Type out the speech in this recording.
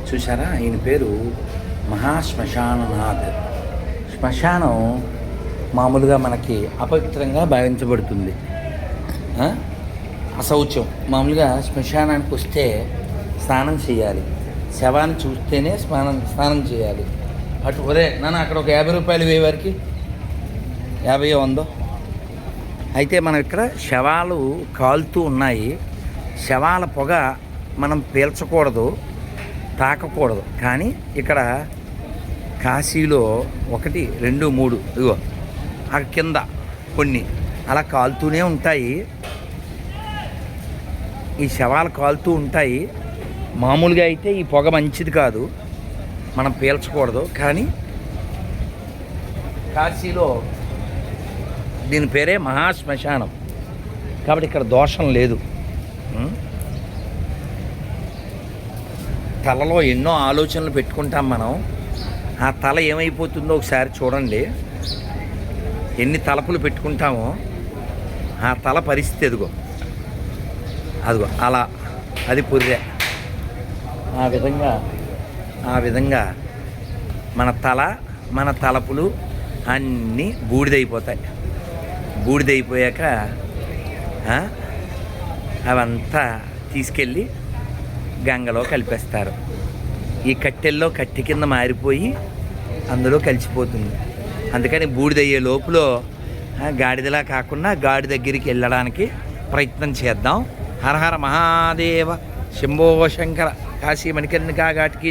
చూసారా, ఈయన పేరు మహాశ్మశాననాథ్. శ్మశానం మామూలుగా మనకి అపవిత్రంగా భావించబడుతుంది, అశౌచం. మామూలుగా శ్మశానానికి వస్తే స్నానం చేయాలి, శవాన్ని చూస్తేనే స్నానం చేయాలి. అటు ఒరే నన్ను అక్కడ ఒక 50 రూపాయలు వేవారికి 50 100. అయితే మనం ఇక్కడ శవాలు కాలుతూ ఉన్నాయి. శవాల పొగ మనం పీల్చకూడదు, తాకకూడదు. కానీ ఇక్కడ కాశీలో 1 2 3 ఇగో ఆ కింద కొన్ని అలా కాలుతూనే ఉంటాయి. ఈ శవాలు కాలుతూ ఉంటాయి. మామూలుగా అయితే ఈ పొగ మంచిది కాదు, మనం పీల్చకూడదు. కానీ కాశీలో దీని పేరే మహాశ్మశానం కాబట్టి ఇక్కడ దోషం లేదు. తలలో ఎన్నో ఆలోచనలు పెట్టుకుంటాం మనం. ఆ తల ఏమైపోతుందో ఒకసారి చూడండి. ఎన్ని తలపులు పెట్టుకుంటామో ఆ తల పరిస్థితి అదిగో అలా, అది పుర్రె. ఆ విధంగా మన తలపులు అన్నీ బూడిదైపోతాయి. బూడిదైపోయాక అవంతా తీసుకెళ్ళి గంగలో కలిపేస్తారు. ఈ కట్టెల్లో కట్టె కింద మారిపోయి అందులో కలిసిపోతుంది. అందుకని బూడిదయ్యే లోపల గాడిదలా కాకుండా గాడి దగ్గరికి వెళ్ళడానికి ప్రయత్నం చేద్దాం. హర హర మహాదేవ, శంభో శంకర, కాశీ మణికర్ణికా ఘాట్కి